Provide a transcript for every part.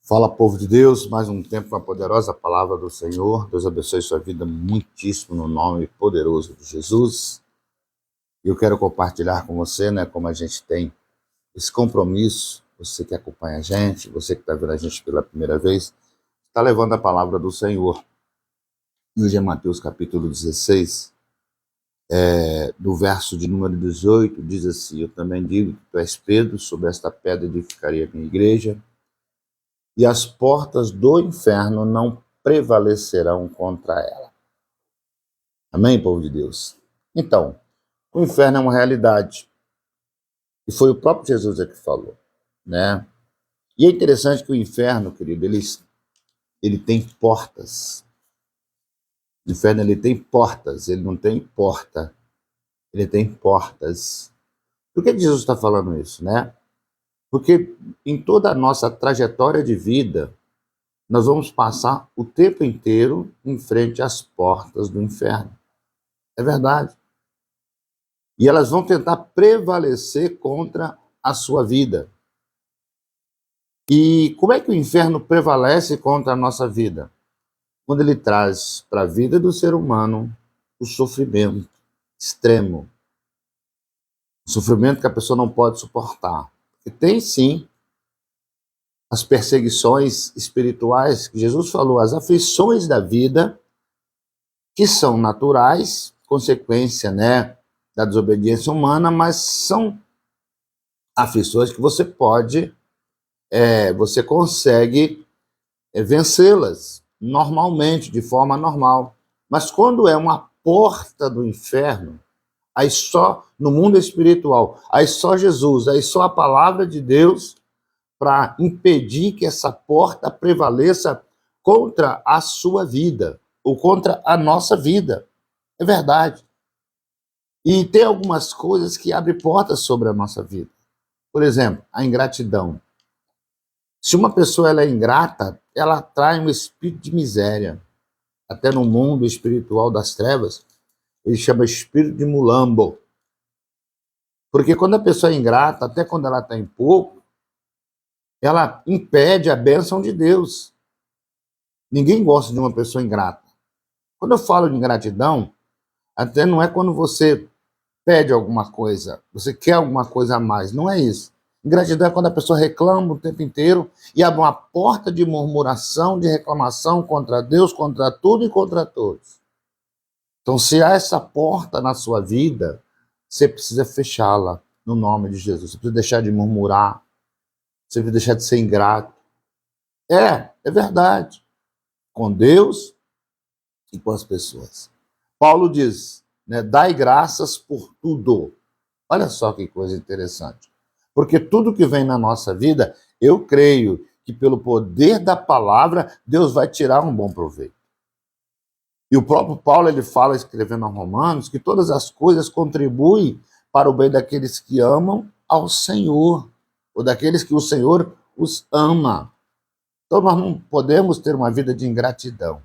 Fala, povo de Deus, mais um tempo com a poderosa palavra do Senhor. Deus abençoe sua vida muitíssimo no nome poderoso de Jesus. E eu quero compartilhar com você, como a gente tem esse compromisso, você que acompanha a gente, você que está vendo a gente pela primeira vez, está levando a palavra do Senhor. E hoje é Mateus capítulo 16, do verso de número 18, diz assim: eu também digo que tu és Pedro, sobre esta pedra edificarei a minha igreja, e as portas do inferno não prevalecerão contra ela. Amém, povo de Deus? Então, o inferno é uma realidade. E foi o próprio Jesus que falou, né? E é interessante que o inferno, querido, ele tem portas. O inferno, ele tem portas, ele não tem porta. Ele tem portas. Por que Jesus está falando isso, né? Porque em toda a nossa trajetória de vida, nós vamos passar o tempo inteiro em frente às portas do inferno. É verdade. E elas vão tentar prevalecer contra a sua vida. E como é que o inferno prevalece contra a nossa vida? Quando ele traz para a vida do ser humano o sofrimento extremo. O sofrimento que a pessoa não pode suportar. E tem sim as perseguições espirituais que Jesus falou, as aflições da vida, que são naturais, consequência, da desobediência humana, mas são aflições que você consegue vencê-las normalmente, de forma normal. Mas quando é uma porta do inferno, aí só no mundo espiritual, aí só Jesus, aí só a palavra de Deus para impedir que essa porta prevaleça contra a sua vida, ou contra a nossa vida. É verdade. E tem algumas coisas que abrem portas sobre a nossa vida. Por exemplo, a ingratidão. Se uma pessoa ela é ingrata, ela atrai um espírito de miséria. Até no mundo espiritual das trevas, ele chama espírito de mulambo. Porque quando a pessoa é ingrata, até quando ela está em pouco, ela impede a bênção de Deus. Ninguém gosta de uma pessoa ingrata. Quando eu falo de ingratidão, até não é quando você pede alguma coisa, você quer alguma coisa a mais, não é isso. Ingratidão é quando a pessoa reclama o tempo inteiro e abre uma porta de murmuração, de reclamação contra Deus, contra tudo e contra todos. Então, se há essa porta na sua vida, você precisa fechá-la no nome de Jesus. Você precisa deixar de murmurar, você precisa deixar de ser ingrato. É verdade. Com Deus e com as pessoas. Paulo diz, dai graças por tudo. Olha só que coisa interessante. Porque tudo que vem na nossa vida, eu creio que pelo poder da palavra, Deus vai tirar um bom proveito. E o próprio Paulo, ele fala, escrevendo aos Romanos, que todas as coisas contribuem para o bem daqueles que amam ao Senhor, ou daqueles que o Senhor os ama. Então nós não podemos ter uma vida de ingratidão.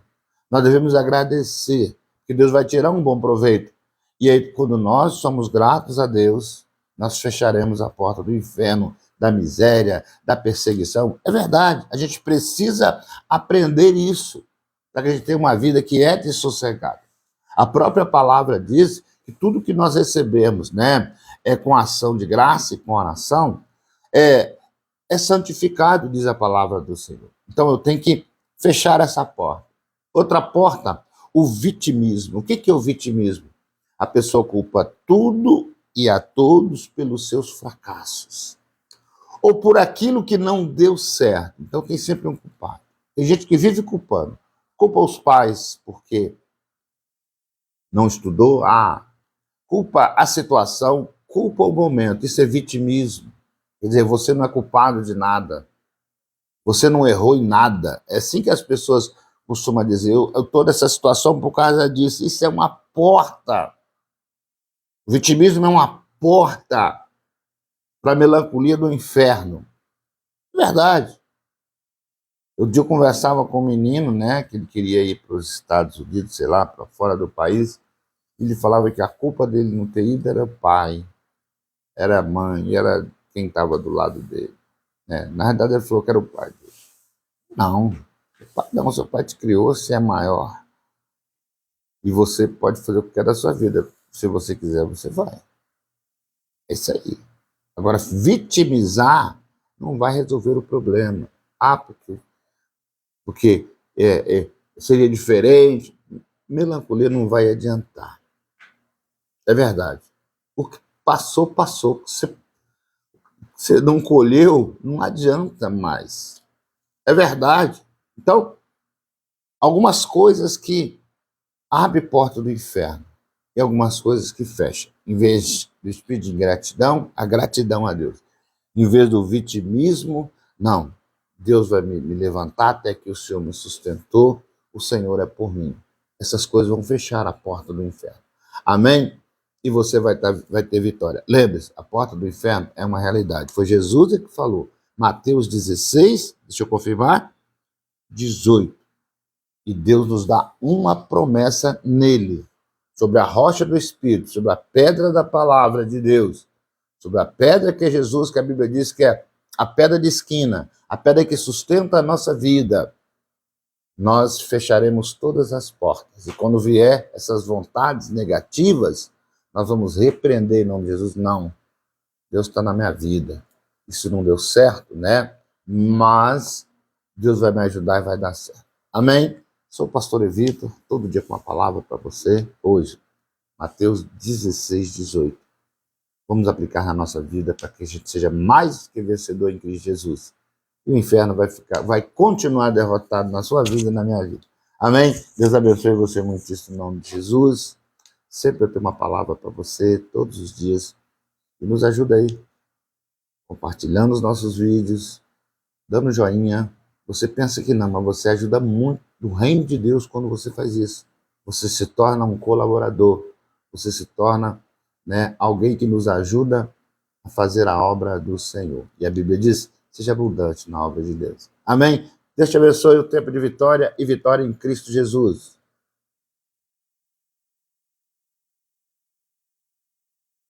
Nós devemos agradecer, que Deus vai tirar um bom proveito. E aí, quando nós somos gratos a Deus, nós fecharemos a porta do inferno, da miséria, da perseguição. É verdade, a gente precisa aprender isso, para que a gente tenha uma vida que é de sossegado. A própria palavra diz que tudo que nós recebemos, é com ação de graça e com oração, é santificado, diz a palavra do Senhor. Então eu tenho que fechar essa porta. Outra porta, o vitimismo. O que é o vitimismo? A pessoa culpa tudo e a todos pelos seus fracassos. Ou por aquilo que não deu certo. Então tem sempre um culpado. Tem gente que vive culpando. Culpa os pais porque não estudou. Culpa a situação, culpa o momento. Isso é vitimismo. Quer dizer, você não é culpado de nada. Você não errou em nada. É assim que as pessoas costumam dizer. Eu estou nessa situação por causa disso. Isso é uma porta. O vitimismo é uma porta para a melancolia do inferno. É verdade. Eu conversava com um menino, que ele queria ir para os Estados Unidos, sei lá, para fora do país. Ele falava que a culpa dele não ter ido era o pai, era a mãe, era quem estava do lado dele. Na verdade, ele falou que era o pai dele. Não. Não, seu pai te criou, você é maior. E você pode fazer o que quer da sua vida. Se você quiser, você vai. É isso aí. Agora, vitimizar não vai resolver o problema. Ah, porque seria diferente. Melancolia não vai adiantar. É verdade. O que passou, passou. Você não colheu, não adianta mais. É verdade. Então, algumas coisas que abrem porta do inferno e algumas coisas que fecham. Em vez de pedir gratidão, a gratidão a Deus. Em vez do vitimismo, não. Deus vai me levantar até que o Senhor me sustentou, o Senhor é por mim. Essas coisas vão fechar a porta do inferno. Amém? E você vai ter vitória. Lembre-se, a porta do inferno é uma realidade. Foi Jesus que falou. Mateus 16, deixa eu confirmar, 18. E Deus nos dá uma promessa nele, sobre a rocha do Espírito, sobre a pedra da palavra de Deus, sobre a pedra que é Jesus, que a Bíblia diz que é a pedra de esquina, a pedra que sustenta a nossa vida. Nós fecharemos todas as portas. E quando vier essas vontades negativas, nós vamos repreender em nome de Jesus. Não, Deus está na minha vida. Isso não deu certo, né? Mas Deus vai me ajudar e vai dar certo. Amém? Sou o pastor Evito, todo dia com uma palavra para você. Hoje, Mateus 16, 18. Vamos aplicar na nossa vida para que a gente seja mais que vencedor em Cristo Jesus. E o inferno vai continuar derrotado na sua vida e na minha vida. Amém? Deus abençoe você muitíssimo em nome de Jesus. Sempre eu tenho uma palavra para você, todos os dias. E nos ajuda aí, compartilhando os nossos vídeos, dando joinha. Você pensa que não, mas você ajuda muito no reino de Deus quando você faz isso. Você se torna um colaborador. Você se torna, né, alguém que nos ajuda a fazer a obra do Senhor. E a Bíblia diz, seja abundante na obra de Deus. Amém? Deus te abençoe o tempo de vitória e vitória em Cristo Jesus.